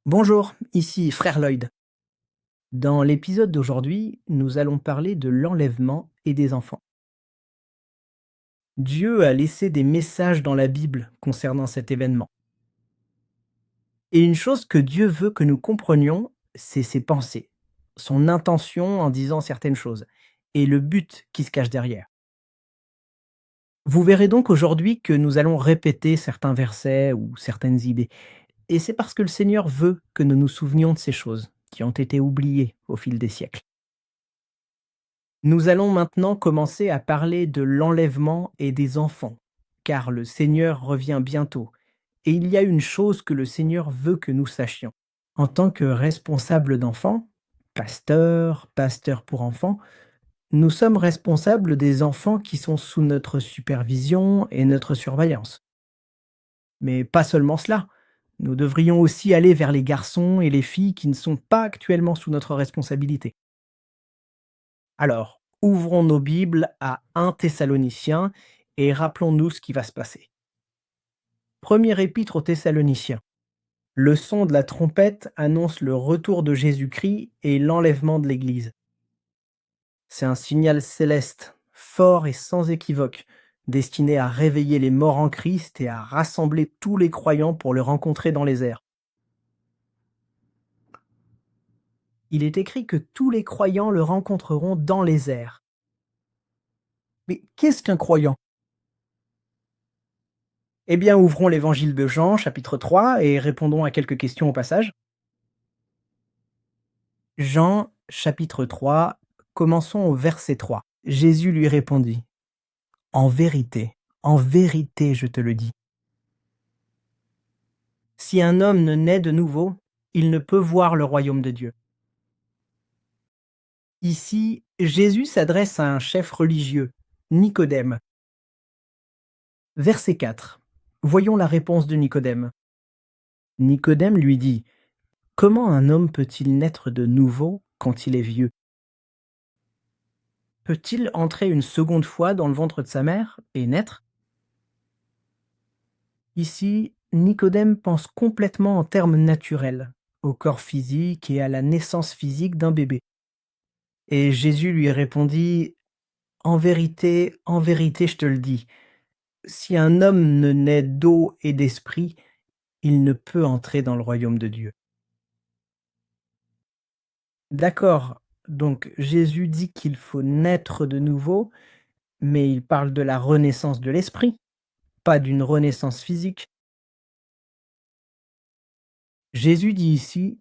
Bonjour, ici Frère Lloyd. Dans l'épisode d'aujourd'hui, nous allons parler de l'enlèvement et des enfants. Dieu a laissé des messages dans la Bible concernant cet événement. Et une chose que Dieu veut que nous comprenions, c'est ses pensées, son intention en disant certaines choses, et le but qui se cache derrière. Vous verrez donc aujourd'hui que nous allons répéter certains versets ou certaines idées. Et c'est parce que le Seigneur veut que nous nous souvenions de ces choses qui ont été oubliées au fil des siècles. Nous allons maintenant commencer à parler de l'enlèvement et des enfants, car le Seigneur revient bientôt, et il y a une chose que le Seigneur veut que nous sachions. En tant que responsable d'enfants, pasteur pour enfants, nous sommes responsables des enfants qui sont sous notre supervision et notre surveillance. Mais pas seulement cela, nous devrions aussi aller vers les garçons et les filles qui ne sont pas actuellement sous notre responsabilité. Alors, ouvrons nos Bibles à 1 Thessaloniciens et rappelons-nous ce qui va se passer. Premier épître aux Thessaloniciens. Le son de la trompette annonce le retour de Jésus-Christ et l'enlèvement de l'Église. C'est un signal céleste, fort et sans équivoque, destiné à réveiller les morts en Christ et à rassembler tous les croyants pour le rencontrer dans les airs. Il est écrit que tous les croyants le rencontreront dans les airs. Mais qu'est-ce qu'un croyant? Eh bien, ouvrons l'évangile de Jean, chapitre 3, et répondons à quelques questions au passage. Jean, chapitre 3, commençons au verset 3. Jésus lui répondit, en vérité, je te le dis. Si un homme ne naît de nouveau, il ne peut voir le royaume de Dieu. Ici, Jésus s'adresse à un chef religieux, Nicodème. Verset 4. Voyons la réponse de Nicodème. Nicodème lui dit, comment un homme peut-il naître de nouveau quand il est vieux? Peut-il entrer une seconde fois dans le ventre de sa mère et naître? Ici, Nicodème pense complètement en termes naturels, au corps physique et à la naissance physique d'un bébé. Et Jésus lui répondit, en vérité, je te le dis, si un homme ne naît d'eau et d'esprit, il ne peut entrer dans le royaume de Dieu. D'accord, donc Jésus dit qu'il faut naître de nouveau, mais il parle de la renaissance de l'esprit, pas d'une renaissance physique. Jésus dit ici,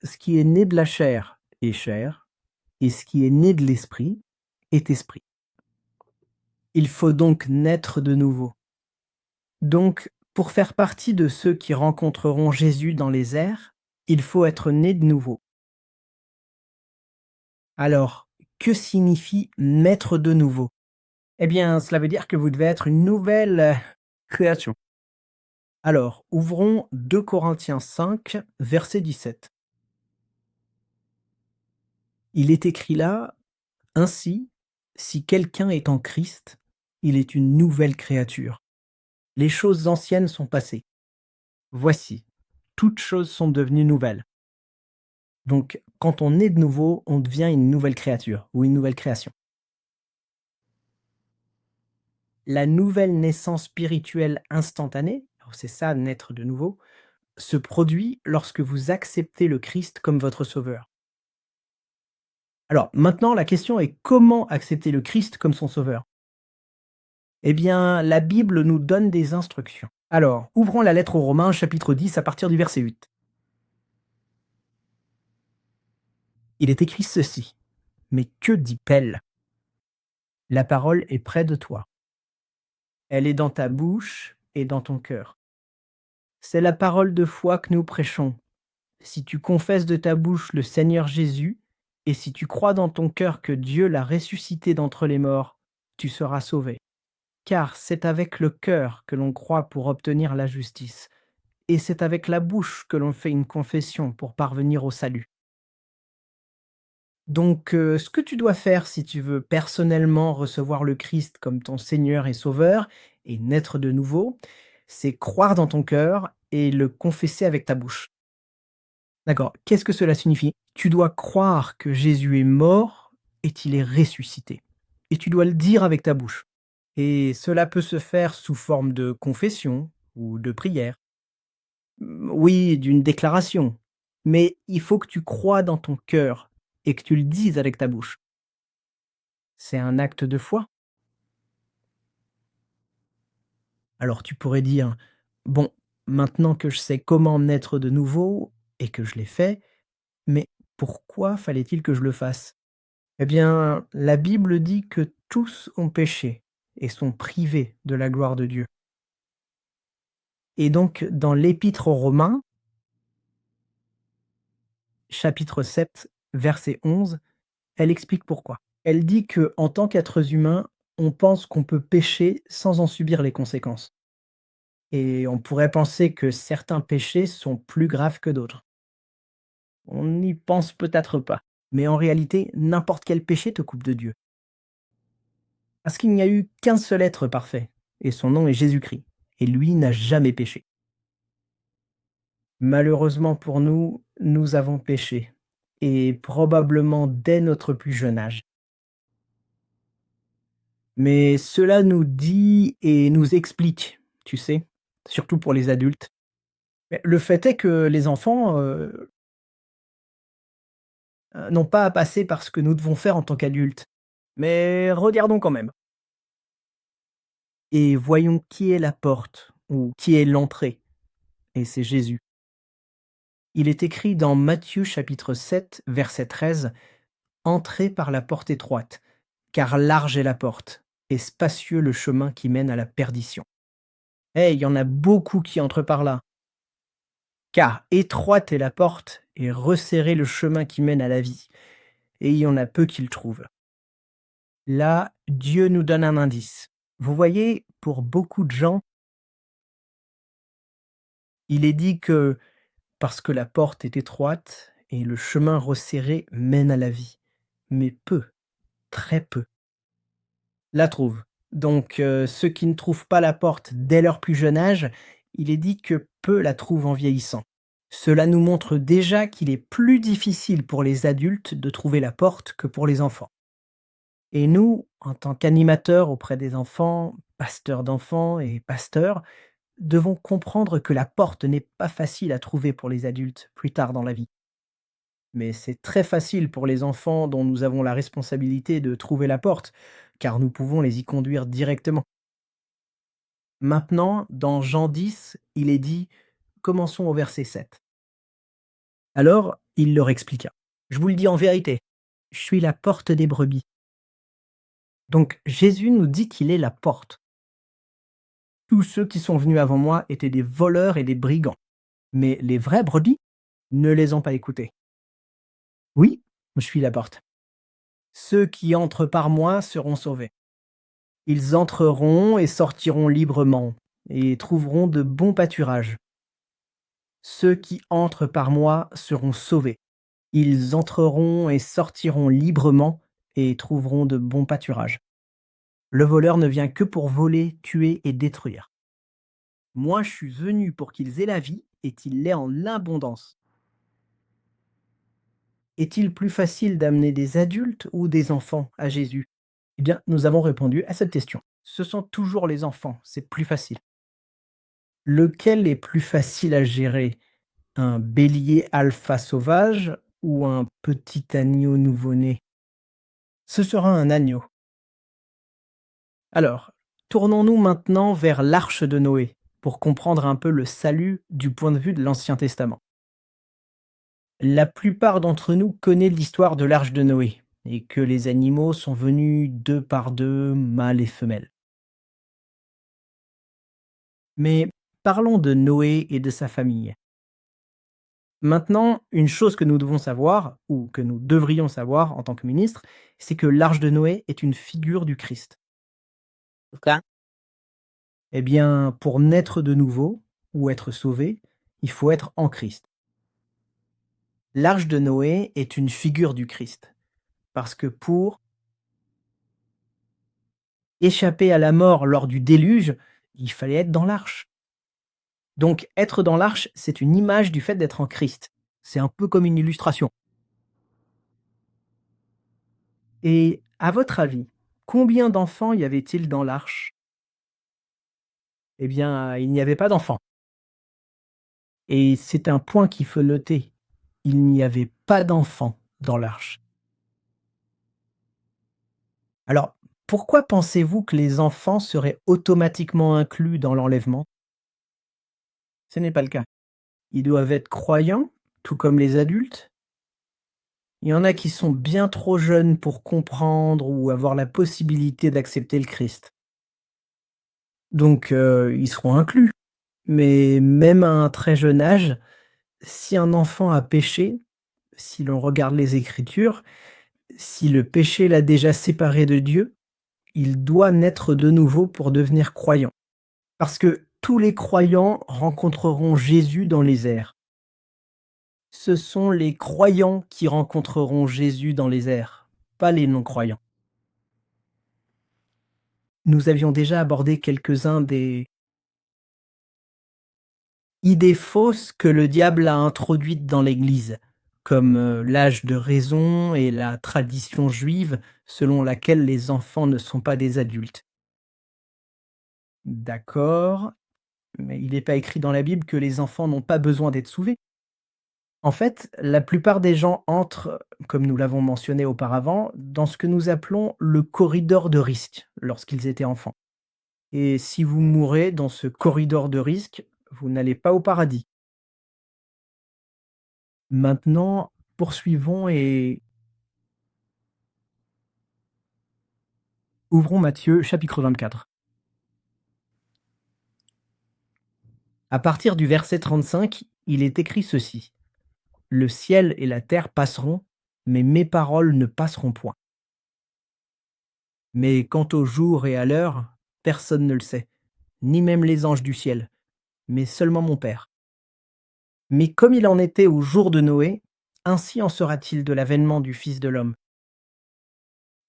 ce qui est né de la chair, et ce qui est né de l'esprit est esprit. Il faut donc naître de nouveau. Donc, pour faire partie de ceux qui rencontreront Jésus dans les airs, il faut être né de nouveau. Alors, que signifie naître de nouveau? Eh bien, cela veut dire que vous devez être une nouvelle création. Alors, ouvrons 2 Corinthiens 5, verset 17. Il est écrit là, ainsi, si quelqu'un est en Christ, il est une nouvelle créature. Les choses anciennes sont passées. Voici, toutes choses sont devenues nouvelles. Donc, quand on est de nouveau, on devient une nouvelle créature ou une nouvelle création. La nouvelle naissance spirituelle instantanée, alors c'est ça, naître de nouveau, se produit lorsque vous acceptez le Christ comme votre sauveur. Alors, maintenant, la question est comment accepter le Christ comme son sauveur? Eh bien, la Bible nous donne des instructions. Alors, ouvrons la lettre aux Romains, chapitre 10, à partir du verset 8. Il est écrit ceci. Mais que dit Paul? La parole est près de toi. Elle est dans ta bouche et dans ton cœur. C'est la parole de foi que nous prêchons. Si tu confesses de ta bouche le Seigneur Jésus, et si tu crois dans ton cœur que Dieu l'a ressuscité d'entre les morts, tu seras sauvé. Car c'est avec le cœur que l'on croit pour obtenir la justice, et c'est avec la bouche que l'on fait une confession pour parvenir au salut. Donc, ce que tu dois faire si tu veux personnellement recevoir le Christ comme ton Seigneur et Sauveur et naître de nouveau, c'est croire dans ton cœur et le confesser avec ta bouche. D'accord. Qu'est-ce que cela signifie? Tu dois croire que Jésus est mort et qu'il est ressuscité. Et tu dois le dire avec ta bouche. Et cela peut se faire sous forme de confession ou de prière. Oui, d'une déclaration. Mais il faut que tu crois dans ton cœur et que tu le dises avec ta bouche. C'est un acte de foi. Alors tu pourrais dire: «Bon, maintenant que je sais comment naître de nouveau et que je l'ai fait, mais pourquoi fallait-il que je le fasse?» Eh bien, la Bible dit que tous ont péché et sont privés de la gloire de Dieu. Et donc dans l'Épître aux Romains, chapitre 7, verset 11, elle explique pourquoi. Elle dit que en tant qu'êtres humains, on pense qu'on peut pécher sans en subir les conséquences. Et on pourrait penser que certains péchés sont plus graves que d'autres. On n'y pense peut-être pas. Mais en réalité, n'importe quel péché te coupe de Dieu. Parce qu'il n'y a eu qu'un seul être parfait, et son nom est Jésus-Christ. Et lui n'a jamais péché. Malheureusement pour nous, nous avons péché. Et probablement dès notre plus jeune âge. Mais cela nous dit et nous explique, tu sais, surtout pour les adultes. Mais le fait est que les enfants n'ont pas à passer par ce que nous devons faire en tant qu'adultes. Mais regardons quand même. Et voyons qui est la porte, ou qui est l'entrée. Et c'est Jésus. Il est écrit dans Matthieu chapitre 7, verset 13, entrez par la porte étroite, car large est la porte, et spacieux le chemin qui mène à la perdition. Eh, il y en a beaucoup qui entrent par là. Car étroite est la porte, et resserré le chemin qui mène à la vie, et il y en a peu qui le trouvent. Là, Dieu nous donne un indice. Vous voyez, pour beaucoup de gens, il est dit que parce que la porte est étroite et le chemin resserré mène à la vie. Mais peu, très peu, la trouvent. Donc ceux qui ne trouvent pas la porte dès leur plus jeune âge, il est dit que peu la trouvent en vieillissant. Cela nous montre déjà qu'il est plus difficile pour les adultes de trouver la porte que pour les enfants. Et nous, en tant qu'animateurs auprès des enfants, pasteurs d'enfants et pasteurs, devons comprendre que la porte n'est pas facile à trouver pour les adultes plus tard dans la vie. Mais c'est très facile pour les enfants dont nous avons la responsabilité de trouver la porte, car nous pouvons les y conduire directement. Maintenant, dans Jean 10, il est dit, commençons au verset 7. Alors, il leur expliqua. Je vous le dis en vérité, je suis la porte des brebis. Donc Jésus nous dit qu'il est la porte. Tous ceux qui sont venus avant moi étaient des voleurs et des brigands. Mais les vrais brebis ne les ont pas écoutés. Oui, je suis la porte. Ceux qui entrent par moi seront sauvés. Ils entreront et sortiront librement, et trouveront de bons pâturages. Ceux qui entrent par moi seront sauvés. Ils entreront et sortiront librement, et trouveront de bons pâturages. Le voleur ne vient que pour voler, tuer et détruire. Moi, je suis venu pour qu'ils aient la vie et qu'ils l'aient en abondance. Est-il plus facile d'amener des adultes ou des enfants à Jésus? Eh bien, nous avons répondu à cette question. Ce sont toujours les enfants, c'est plus facile. Lequel est plus facile à gérer? Un bélier alpha sauvage ou un petit agneau nouveau-né? Ce sera un agneau. Alors, tournons-nous maintenant vers l'arche de Noé pour comprendre un peu le salut du point de vue de l'Ancien Testament. La plupart d'entre nous connaissent l'histoire de l'arche de Noé et que les animaux sont venus deux par deux, mâles et femelles. Mais parlons de Noé et de sa famille. Maintenant, une chose que nous devons savoir, ou que nous devrions savoir en tant que ministre, c'est que l'arche de Noé est une figure du Christ. Ok. Eh bien, pour naître de nouveau, ou être sauvé, il faut être en Christ. L'arche de Noé est une figure du Christ, parce que pour échapper à la mort lors du déluge, il fallait être dans l'arche. Donc, être dans l'arche, c'est une image du fait d'être en Christ. C'est un peu comme une illustration. Et à votre avis, combien d'enfants y avait-il dans l'arche? Eh bien, il n'y avait pas d'enfants. Et c'est un point qu'il faut noter. Il n'y avait pas d'enfants dans l'arche. Alors, pourquoi pensez-vous que les enfants seraient automatiquement inclus dans l'enlèvement? Ce n'est pas le cas. Ils doivent être croyants, tout comme les adultes. Il y en a qui sont bien trop jeunes pour comprendre ou avoir la possibilité d'accepter le Christ. Donc, ils seront inclus. Mais même à un très jeune âge, si un enfant a péché, si l'on regarde les Écritures, si le péché l'a déjà séparé de Dieu, il doit naître de nouveau pour devenir croyant. Parce que tous les croyants rencontreront Jésus dans les airs. Ce sont les croyants qui rencontreront Jésus dans les airs, pas les non-croyants. Nous avions déjà abordé quelques-uns des idées fausses que le diable a introduites dans l'Église, comme l'âge de raison et la tradition juive selon laquelle les enfants ne sont pas des adultes. D'accord, mais il n'est pas écrit dans la Bible que les enfants n'ont pas besoin d'être sauvés. En fait, la plupart des gens entrent, comme nous l'avons mentionné auparavant, dans ce que nous appelons le corridor de risque lorsqu'ils étaient enfants. Et si vous mourrez dans ce corridor de risque, vous n'allez pas au paradis. Maintenant, poursuivons et ouvrons Matthieu chapitre 24. À partir du verset 35, il est écrit ceci: Le ciel et la terre passeront, mais mes paroles ne passeront point. Mais quant au jour et à l'heure, personne ne le sait, ni même les anges du ciel, mais seulement mon Père. Mais comme il en était au jour de Noé, ainsi en sera-t-il de l'avènement du Fils de l'homme.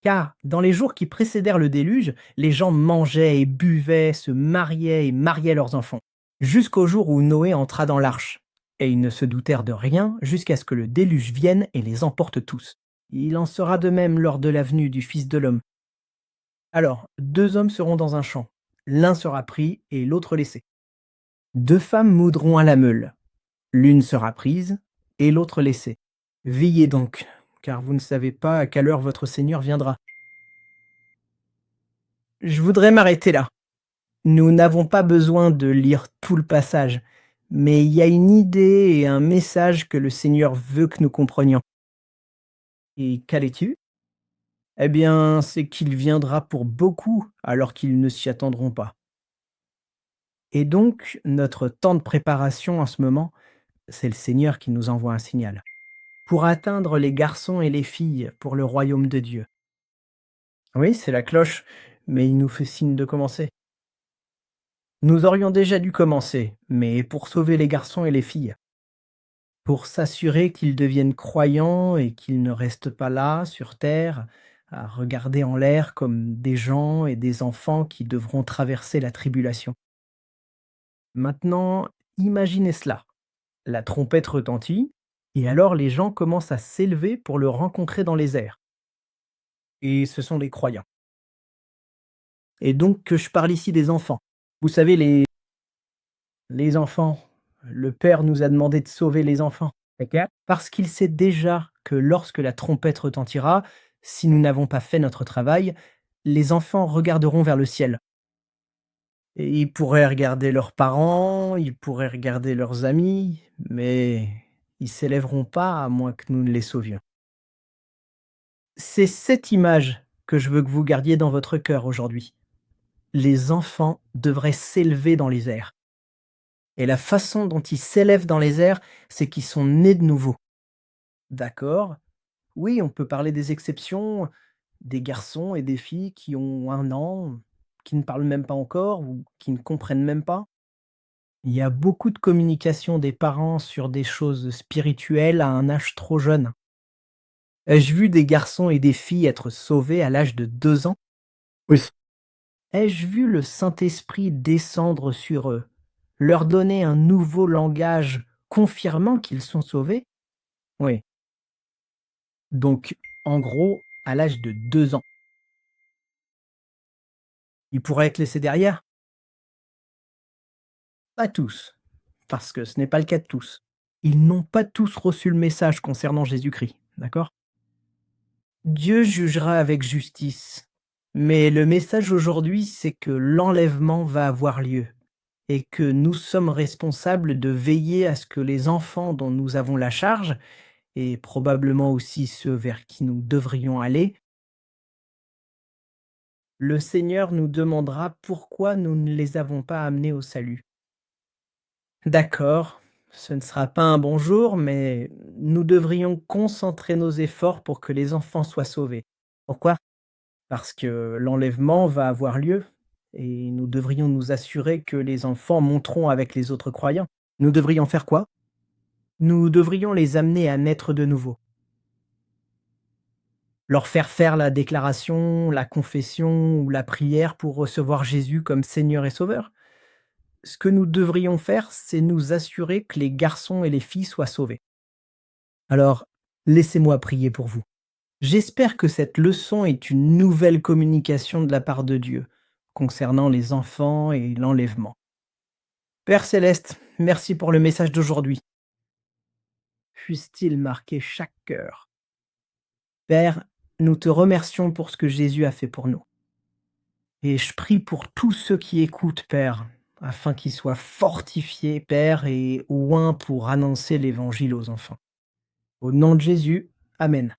Car dans les jours qui précédèrent le déluge, les gens mangeaient et buvaient, se mariaient et mariaient leurs enfants, jusqu'au jour où Noé entra dans l'arche. Et ils ne se doutèrent de rien jusqu'à ce que le déluge vienne et les emporte tous. Il en sera de même lors de la venue du Fils de l'homme. Alors, deux hommes seront dans un champ. L'un sera pris et l'autre laissé. Deux femmes moudront à la meule. L'une sera prise et l'autre laissée. Veillez donc, car vous ne savez pas à quelle heure votre Seigneur viendra. Je voudrais m'arrêter là. Nous n'avons pas besoin de lire tout le passage, mais il y a une idée et un message que le Seigneur veut que nous comprenions. Et qu'allais-tu? Eh bien, c'est qu'il viendra pour beaucoup alors qu'ils ne s'y attendront pas. Et donc, notre temps de préparation en ce moment, c'est le Seigneur qui nous envoie un signal. Pour atteindre les garçons et les filles pour le royaume de Dieu. Oui, c'est la cloche, mais il nous fait signe de commencer. Nous aurions déjà dû commencer, mais pour sauver les garçons et les filles. Pour s'assurer qu'ils deviennent croyants et qu'ils ne restent pas là, sur terre, à regarder en l'air comme des gens et des enfants qui devront traverser la tribulation. Maintenant, imaginez cela. La trompette retentit, et alors les gens commencent à s'élever pour le rencontrer dans les airs. Et ce sont les croyants. Et donc que je parle ici des enfants. Vous savez, les enfants, le Père nous a demandé de sauver les enfants. D'accord. Parce qu'il sait déjà que lorsque la trompette retentira, si nous n'avons pas fait notre travail, les enfants regarderont vers le ciel. Et ils pourraient regarder leurs parents, ils pourraient regarder leurs amis, mais ils s'élèveront pas à moins que nous ne les sauvions. C'est cette image que je veux que vous gardiez dans votre cœur aujourd'hui. Les enfants devraient s'élever dans les airs. Et la façon dont ils s'élèvent dans les airs, c'est qu'ils sont nés de nouveau. D'accord? Oui, on peut parler des exceptions, des garçons et des filles qui ont 1 an, qui ne parlent même pas encore ou qui ne comprennent même pas. Il y a beaucoup de communication des parents sur des choses spirituelles à un âge trop jeune. Ai-je vu des garçons et des filles être sauvés à l'âge de 2 ans? Oui. Ai-je vu le Saint-Esprit descendre sur eux, leur donner un nouveau langage confirmant qu'ils sont sauvés? Oui. Donc, en gros, à l'âge de 2 ans, ils pourraient être laissés derrière? Pas tous, parce que ce n'est pas le cas de tous. Ils n'ont pas tous reçu le message concernant Jésus-Christ, d'accord? Dieu jugera avec justice, mais le message aujourd'hui, c'est que l'enlèvement va avoir lieu et que nous sommes responsables de veiller à ce que les enfants dont nous avons la charge, et probablement aussi ceux vers qui nous devrions aller, le Seigneur nous demandera pourquoi nous ne les avons pas amenés au salut. D'accord, ce ne sera pas un bon jour, mais nous devrions concentrer nos efforts pour que les enfants soient sauvés. Pourquoi? Parce que l'enlèvement va avoir lieu et nous devrions nous assurer que les enfants monteront avec les autres croyants. Nous devrions faire quoi? Nous devrions les amener à naître de nouveau. Leur faire la déclaration, la confession ou la prière pour recevoir Jésus comme Seigneur et Sauveur. Ce que nous devrions faire, c'est nous assurer que les garçons et les filles soient sauvés. Alors, laissez-moi prier pour vous. J'espère que cette leçon est une nouvelle communication de la part de Dieu concernant les enfants et l'enlèvement. Père céleste, merci pour le message d'aujourd'hui. Puisse-t-il marquer chaque cœur. Père, nous te remercions pour ce que Jésus a fait pour nous. Et je prie pour tous ceux qui écoutent, Père, afin qu'ils soient fortifiés, Père, et oints pour annoncer l'évangile aux enfants. Au nom de Jésus, Amen.